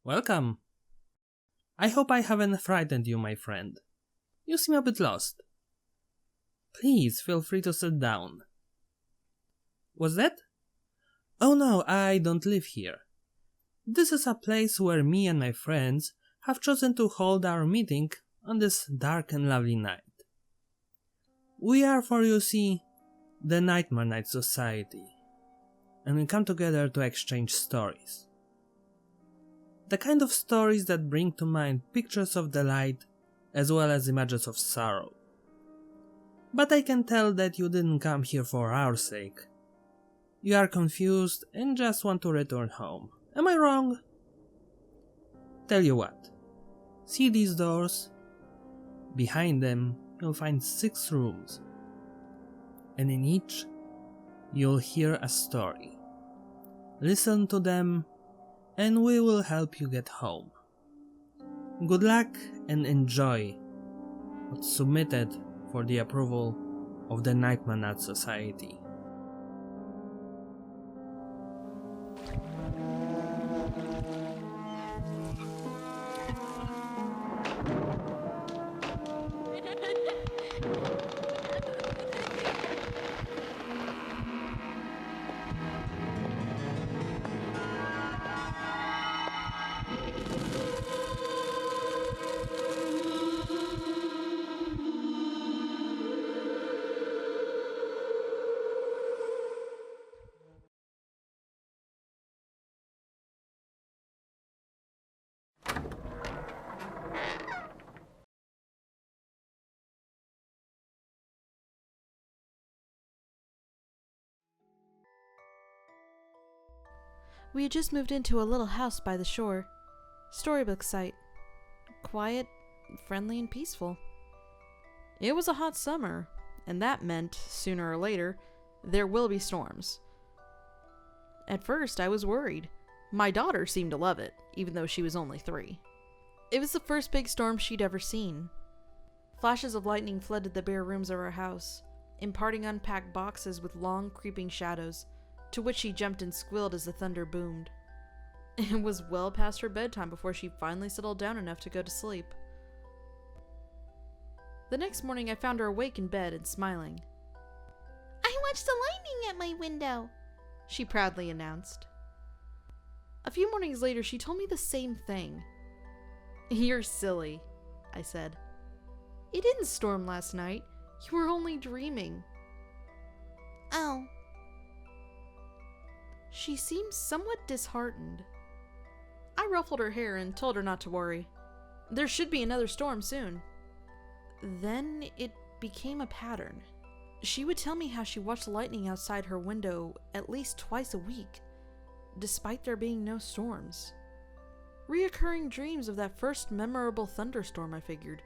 Welcome. I hope I haven't frightened you, my friend. You seem a bit lost. Please feel free to sit down. What's that? Oh no, I don't live here. This is a place where me and my friends have chosen to hold our meeting on this dark and lovely night. We are, for you see, the Nightmare Night Society, and we come together to exchange stories. The kind of stories that bring to mind pictures of delight as well as images of sorrow. But I can tell that you didn't come here for our sake. You are confused and just want to return home. Am I wrong? Tell you what. See these doors? Behind them, you'll find 6 rooms. And in each, you'll hear a story. Listen to them, and we will help you get home. Good luck and enjoy what's submitted for the approval of the Nightmare Night Society. We had just moved into a little house by the shore. Storybook site. Quiet, friendly, and peaceful. It was a hot summer, and that meant, sooner or later, there will be storms. At first, I was worried. My daughter seemed to love it, even though she was only 3. It was the first big storm she'd ever seen. Flashes of lightning flooded the bare rooms of our house, imparting unpacked boxes with long, creeping shadows, to which she jumped and squealed as the thunder boomed. It was well past her bedtime before she finally settled down enough to go to sleep. The next morning I found her awake in bed and smiling. "I watched the lightning at my window," she proudly announced. A few mornings later she told me the same thing. "You're silly," I said. "It didn't storm last night. You were only dreaming." "Oh." She seemed somewhat disheartened. I ruffled her hair and told her not to worry. There should be another storm soon. Then it became a pattern. She would tell me how she watched lightning outside her window at least twice a week, despite there being no storms. Reoccurring dreams of that first memorable thunderstorm, I figured,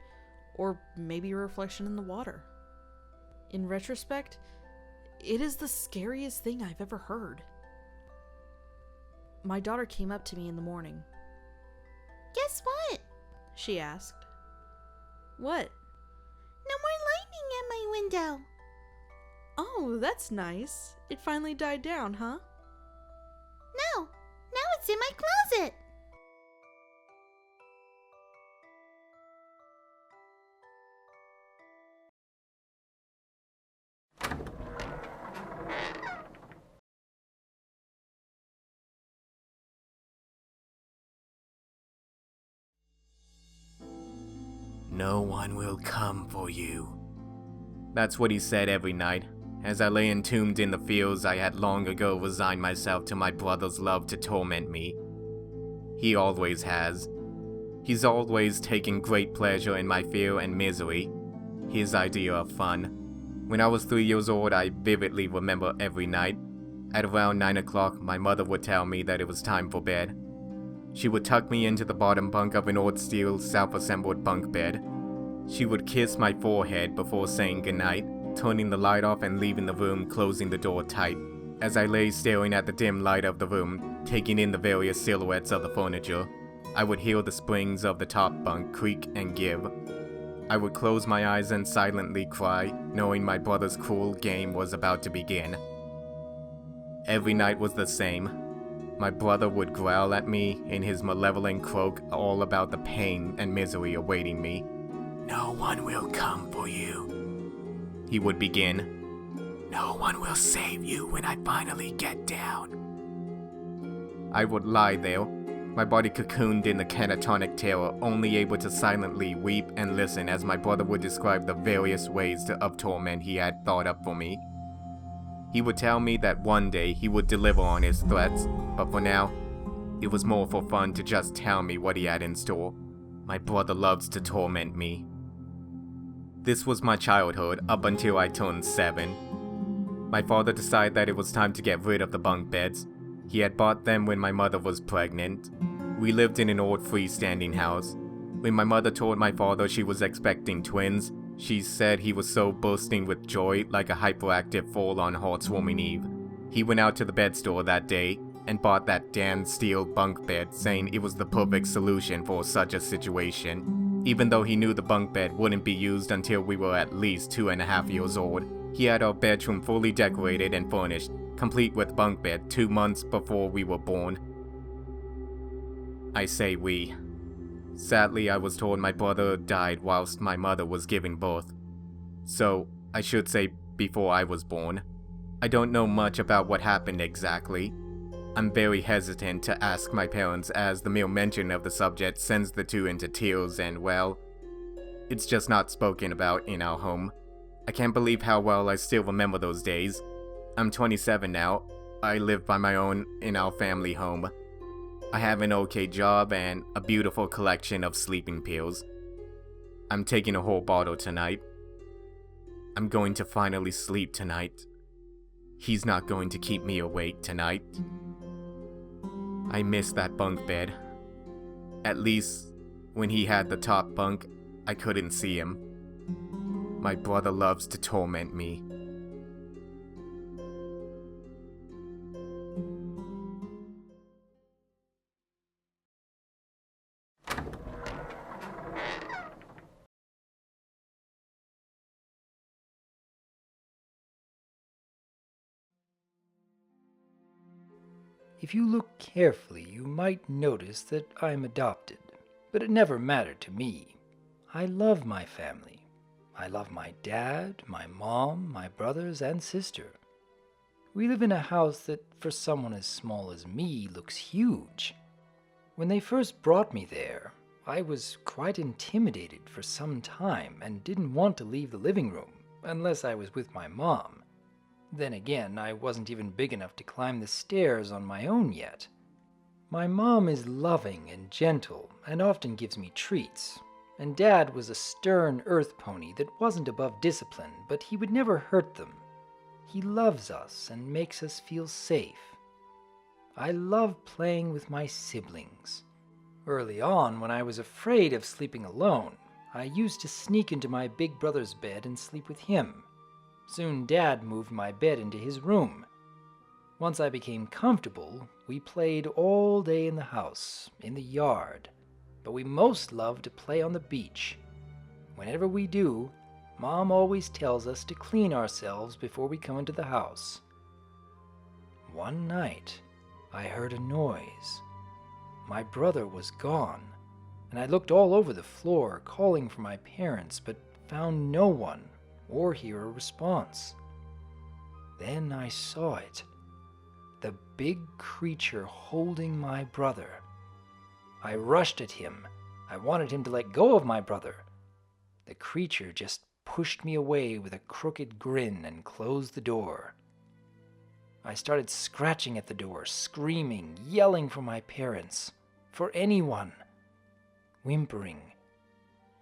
or maybe a reflection in the water. In retrospect, it is the scariest thing I've ever heard. My daughter came up to me in the morning. "Guess what?" she asked. "What?" "No more lightning at my window." "Oh, that's nice. It finally died down, huh?" "No, now it's in my closet." No one will come for you. That's what he said every night, as I lay entombed in the fields I had long ago resigned myself to my brother's love to torment me. He always has. He's always taken great pleasure in my fear and misery, his idea of fun. When I was 3 years old, I vividly remember every night. At around 9 o'clock, my mother would tell me that it was time for bed. She would tuck me into the bottom bunk of an old steel, self-assembled bunk bed. She would kiss my forehead before saying goodnight, turning the light off and leaving the room, closing the door tight. As I lay staring at the dim light of the room, taking in the various silhouettes of the furniture, I would hear the springs of the top bunk creak and give. I would close my eyes and silently cry, knowing my brother's cruel game was about to begin. Every night was the same. My brother would growl at me in his malevolent croak all about the pain and misery awaiting me. "No one will come for you," he would begin. "No one will save you when I finally get down." I would lie there, my body cocooned in the catatonic terror, only able to silently weep and listen as my brother would describe the various ways of torment he had thought up for me. He would tell me that one day he would deliver on his threats, but for now, it was more for fun to just tell me what he had in store. My brother loves to torment me. This was my childhood up until I turned 7. My father decided that it was time to get rid of the bunk beds. He had bought them when my mother was pregnant. We lived in an old freestanding house. When my mother told my father she was expecting twins, she said he was so bursting with joy like a hyperactive full-on heartwarming Eve. He went out to the bed store that day and bought that damn steel bunk bed, saying it was the perfect solution for such a situation. Even though he knew the bunk bed wouldn't be used until we were at least 2.5 years old, he had our bedroom fully decorated and furnished, complete with bunk bed 2 months before we were born. I say we. Sadly, I was told my brother died whilst my mother was giving birth. So, I should say before I was born. I don't know much about what happened exactly. I'm very hesitant to ask my parents as the mere mention of the subject sends the two into tears and, well, it's just not spoken about in our home. I can't believe how well I still remember those days. I'm 27 now. I live by my own in our family home. I have an okay job and a beautiful collection of sleeping pills. I'm taking a whole bottle tonight. I'm going to finally sleep tonight. He's not going to keep me awake tonight. I miss that bunk bed. At least, when he had the top bunk, I couldn't see him. My brother loves to torment me. If you look carefully, you might notice that I'm adopted, but it never mattered to me. I love my family. I love my dad, my mom, my brothers, and sister. We live in a house that, for someone as small as me, looks huge. When they first brought me there, I was quite intimidated for some time and didn't want to leave the living room, unless I was with my mom. Then again, I wasn't even big enough to climb the stairs on my own yet. My mom is loving and gentle and often gives me treats, and Dad was a stern earth pony that wasn't above discipline, but he would never hurt them. He loves us and makes us feel safe. I love playing with my siblings. Early on, when I was afraid of sleeping alone, I used to sneak into my big brother's bed and sleep with him. Soon Dad moved my bed into his room. Once I became comfortable, we played all day in the house, in the yard, but we most loved to play on the beach. Whenever we do, Mom always tells us to clean ourselves before we come into the house. One night, I heard a noise. My brother was gone, and I looked all over the floor, calling for my parents, but found no one or hear a response. Then I saw it. The big creature holding my brother. I rushed at him. I wanted him to let go of my brother. The creature just pushed me away with a crooked grin and closed the door. I started scratching at the door, screaming, yelling for my parents, for anyone, whimpering,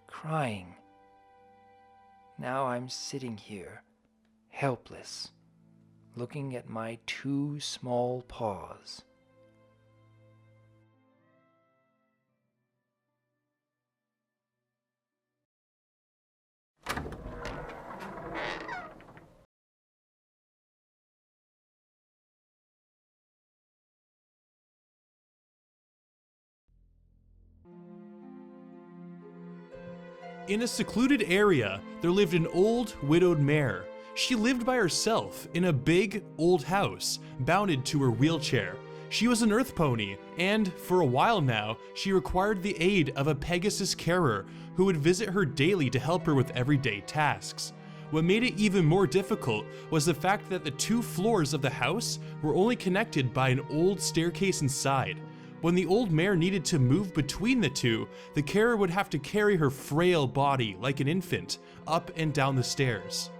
crying. Now I'm sitting here, helpless, looking at my 2 small paws. In a secluded area, there lived an old, widowed mare. She lived by herself in a big, old house, bounded to her wheelchair. She was an earth pony, and for a while now, she required the aid of a Pegasus carer who would visit her daily to help her with everyday tasks. What made it even more difficult was the fact that the 2 floors of the house were only connected by an old staircase inside. When the old mare needed to move between the 2, the carer would have to carry her frail body like an infant up and down the stairs.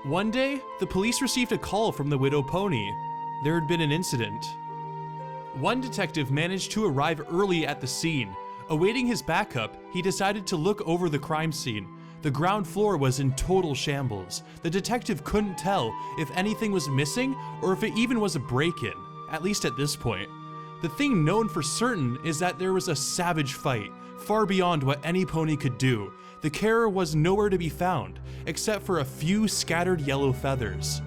One day, the police received a call from the widow pony. There had been an incident. One detective managed to arrive early at the scene. Awaiting his backup, he decided to look over the crime scene. The ground floor was in total shambles. The detective couldn't tell if anything was missing or if it even was a break-in, at least at this point. The thing known for certain is that there was a savage fight, far beyond what any pony could do. The carer was nowhere to be found, except for a few scattered yellow feathers.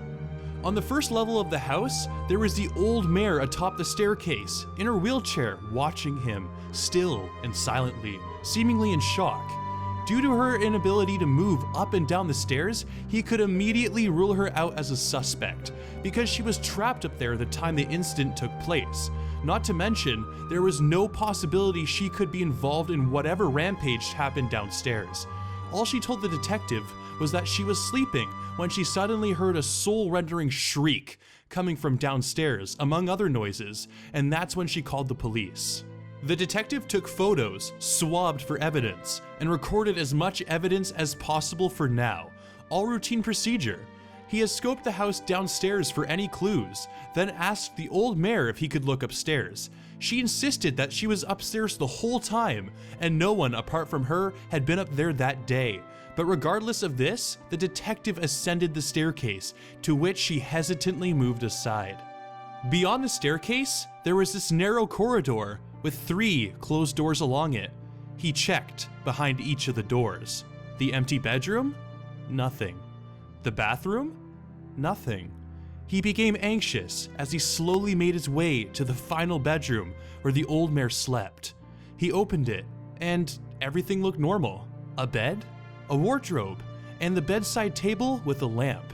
On the first level of the house, there was the old mare atop the staircase, in her wheelchair, watching him, still and silently, seemingly in shock. Due to her inability to move up and down the stairs, he could immediately rule her out as a suspect, because she was trapped up there the time the incident took place. Not to mention, there was no possibility she could be involved in whatever rampage happened downstairs. All she told the detective was that she was sleeping when she suddenly heard a soul-rendering shriek coming from downstairs, among other noises, and that's when she called the police. The detective took photos, swabbed for evidence, and recorded as much evidence as possible for now. All routine procedure. He has scoped the house downstairs for any clues, then asked the old mare if he could look upstairs. She insisted that she was upstairs the whole time, and no one apart from her had been up there that day. But regardless of this, the detective ascended the staircase, to which she hesitantly moved aside. Beyond the staircase, there was this narrow corridor with 3 closed doors along it. He checked behind each of the doors. The empty bedroom? Nothing. The bathroom? Nothing. He became anxious as he slowly made his way to the final bedroom where the old mare slept. He opened it, and everything looked normal. A bed, a wardrobe, and the bedside table with a lamp.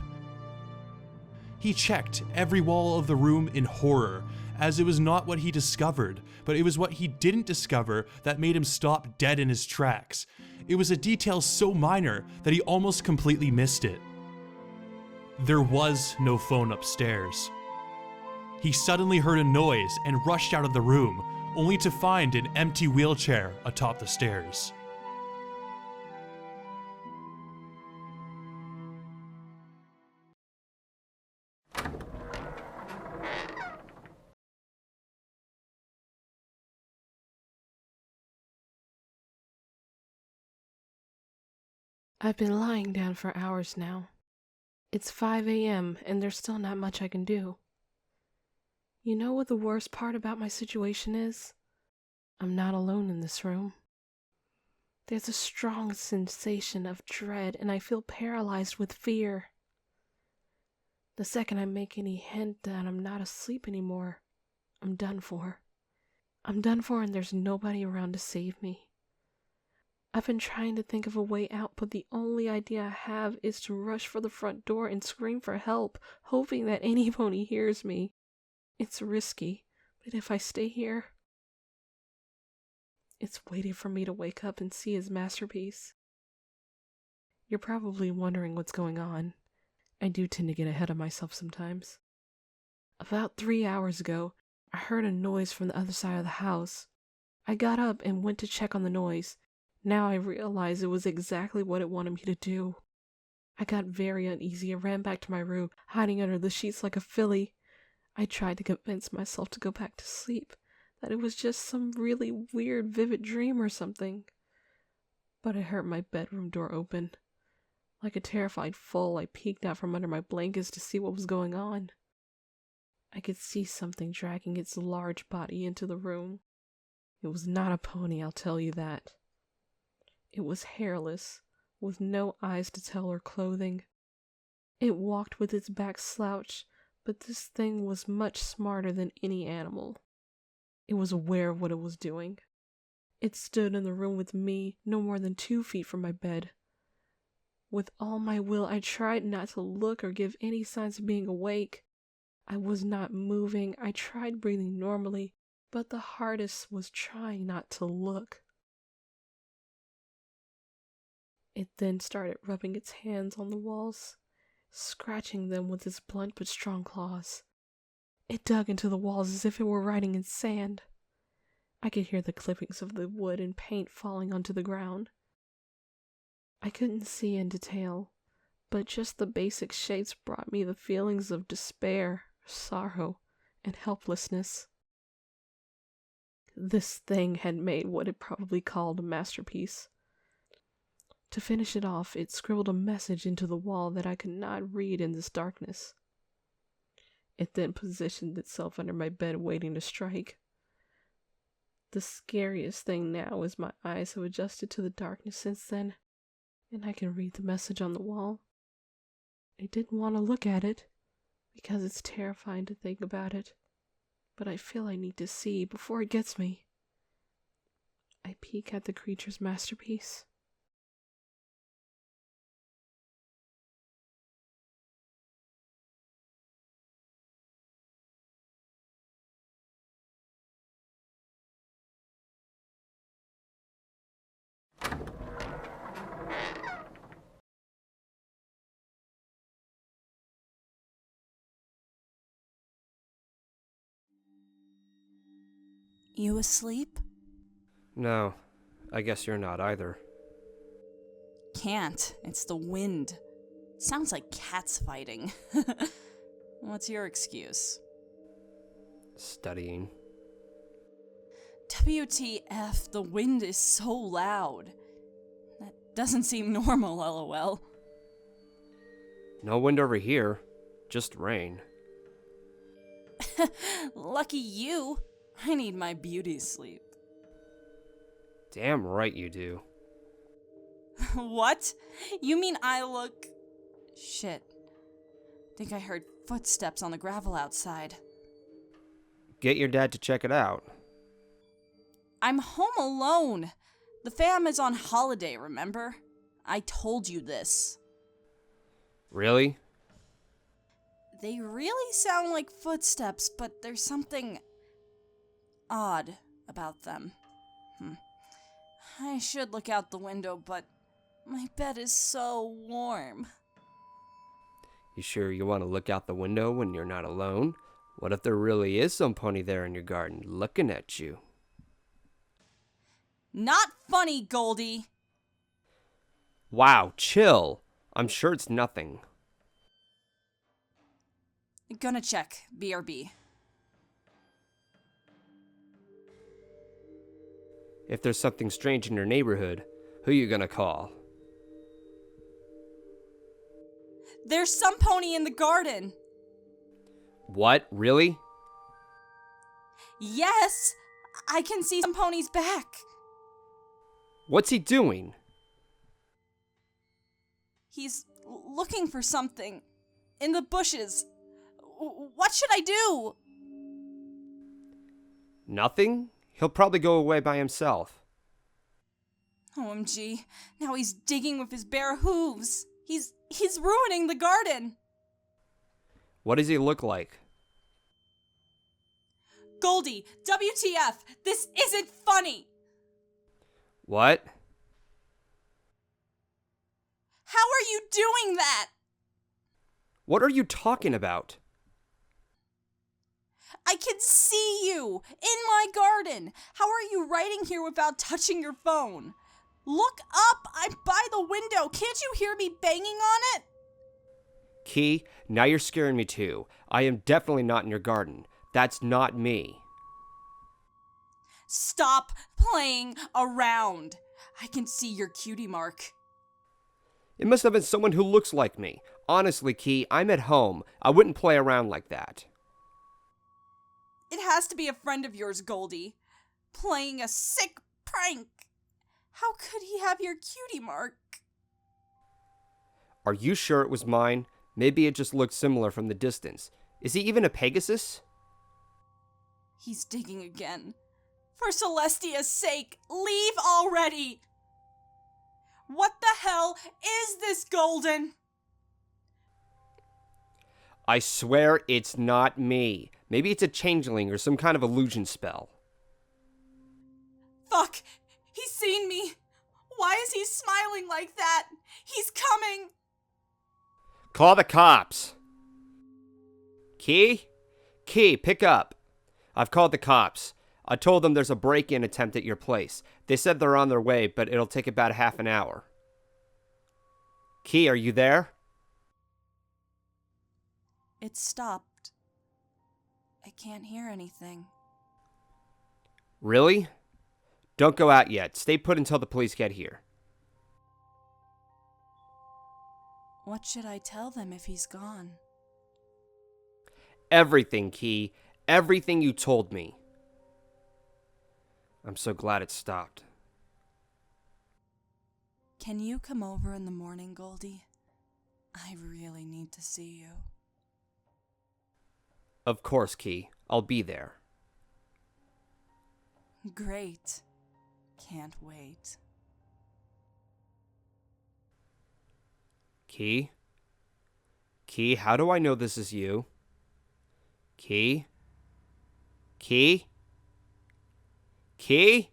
He checked every wall of the room in horror, as it was not what he discovered, but it was what he didn't discover that made him stop dead in his tracks. It was a detail so minor that he almost completely missed it. There was no phone upstairs. He suddenly heard a noise and rushed out of the room, only to find an empty wheelchair atop the stairs. I've been lying down for hours now. It's 5 a.m. and there's still not much I can do. You know what the worst part about my situation is? I'm not alone in this room. There's a strong sensation of dread and I feel paralyzed with fear. The second I make any hint that I'm not asleep anymore, I'm done for. I'm done for and there's nobody around to save me. I've been trying to think of a way out, but the only idea I have is to rush for the front door and scream for help, hoping that any pony hears me. It's risky, but if I stay here, it's waiting for me to wake up and see his masterpiece. You're probably wondering what's going on. I do tend to get ahead of myself sometimes. About 3 hours ago, I heard a noise from the other side of the house. I got up and went to check on the noise. Now I realize it was exactly what it wanted me to do. I got very uneasy and ran back to my room, hiding under the sheets like a filly. I tried to convince myself to go back to sleep, that it was just some really weird, vivid dream or something. But I heard my bedroom door open. Like a terrified foal, I peeked out from under my blankets to see what was going on. I could see something dragging its large body into the room. It was not a pony, I'll tell you that. It was hairless, with no eyes to tell or clothing. It walked with its back slouched, but this thing was much smarter than any animal. It was aware of what it was doing. It stood in the room with me, no more than 2 feet from my bed. With all my will, I tried not to look or give any signs of being awake. I was not moving. I tried breathing normally, but the hardest was trying not to look. It then started rubbing its hands on the walls, scratching them with its blunt but strong claws. It dug into the walls as if it were writing in sand. I could hear the clippings of the wood and paint falling onto the ground. I couldn't see in detail, but just the basic shapes brought me the feelings of despair, sorrow, and helplessness. This thing had made what it probably called a masterpiece. To finish it off, it scribbled a message into the wall that I could not read in this darkness. It then positioned itself under my bed waiting to strike. The scariest thing now is my eyes have adjusted to the darkness since then, and I can read the message on the wall. I didn't want to look at it, because it's terrifying to think about it, but I feel I need to see before it gets me. I peek at the creature's masterpiece. You asleep? No, I guess you're not either. Can't. It's the wind. It sounds like cats fighting. What's your excuse? Studying. WTF, the wind is so loud. That doesn't seem normal, lol. No wind over here, just rain. Lucky you. I need my beauty sleep. Damn right you do. What? You mean I look... Shit. Think I heard footsteps on the gravel outside. Get your dad to check it out. I'm home alone. The fam is on holiday, remember? I told you this. Really? They really sound like footsteps, but there's something odd about them. I should look out the window, but my bed is so warm. You sure you want to look out the window when you're not alone? What if there really is some pony there in your garden looking at you? Not funny, Goldie. Wow, chill. I'm sure it's nothing. Gonna check. BRB. If there's something strange in your neighborhood, who you gonna call? There's some pony in the garden. What? Really? Yes, I can see some pony's back. What's he doing? He's looking for something in the bushes. What should I do? Nothing? He'll probably go away by himself. OMG, now he's digging with his bare hooves. He's ruining the garden. What does he look like? Goldie, WTF, this isn't funny. What? How are you doing that? What are you talking about? I can see you in my garden. How are you writing here without touching your phone? Look up, I'm by the window. Can't you hear me banging on it? Key, now you're scaring me too. I am definitely not in your garden. That's not me. Stop playing around. I can see your cutie mark. It must have been someone who looks like me. Honestly, Key, I'm at home. I wouldn't play around like that. It has to be a friend of yours, Goldie. Playing a sick prank. How could he have your cutie mark? Are you sure it was mine? Maybe it just looked similar from the distance. Is he even a Pegasus? He's digging again. For Celestia's sake, leave already! What the hell is this, Golden? I swear it's not me. Maybe it's a changeling or some kind of illusion spell. Fuck! He's seen me! Why is he smiling like that? He's coming! Call the cops. Key? Key, pick up. I've called the cops. I told them there's a break-in attempt at your place. They said they're on their way, but it'll take about half an hour. Key, are you there? It stopped. I can't hear anything. Really? Don't go out yet. Stay put until the police get here. What should I tell them if he's gone? Everything, Key. Everything you told me. I'm so glad it stopped. Can you come over in the morning, Goldie? I really need to see you. Of course, Key. I'll be there. Great. Can't wait. Key? Key, how do I know this is you? Key? Key? Key?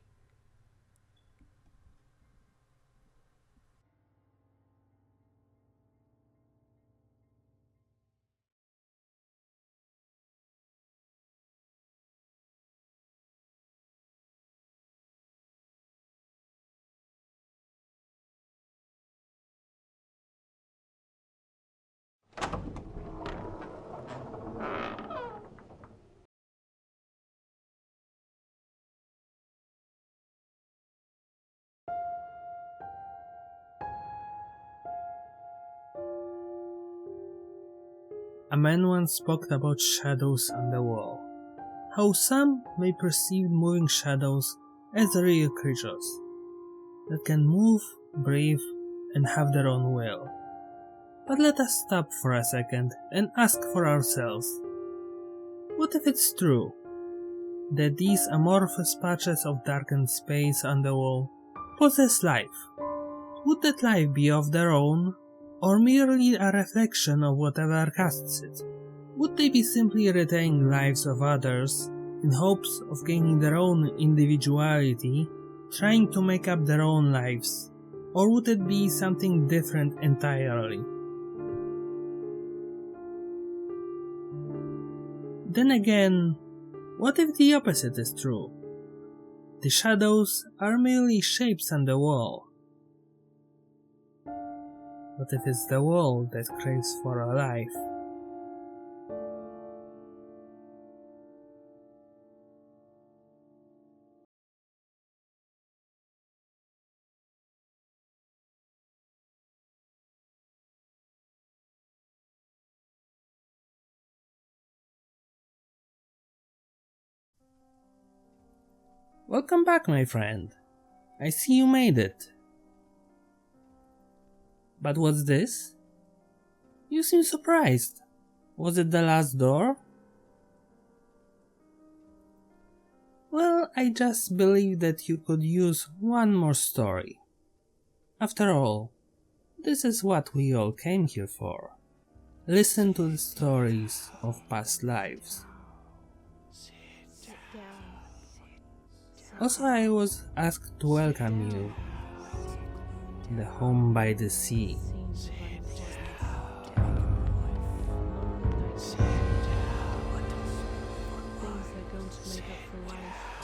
A man once spoke about shadows on the wall, how some may perceive moving shadows as real creatures that can move, breathe, and have their own will. But let us stop for a second and ask for ourselves, what if it's true that these amorphous patches of darkened space on the wall possess life? Would that life be of their own, or merely a reflection of whatever casts it? Would they be simply retaining lives of others in hopes of gaining their own individuality, trying to make up their own lives, or would it be something different entirely? Then again, what if the opposite is true? The shadows are merely shapes on the wall. What if it's the wall that craves for a life? Welcome back, my friend. I see you made it. But what's this? You seem surprised. Was it the last door? Well, I just believe that you could use one more story. After all, this is what we all came here for. Listen to the stories of past lives. Also, I was asked to welcome you. The home by the sea. Things that go to make up for life.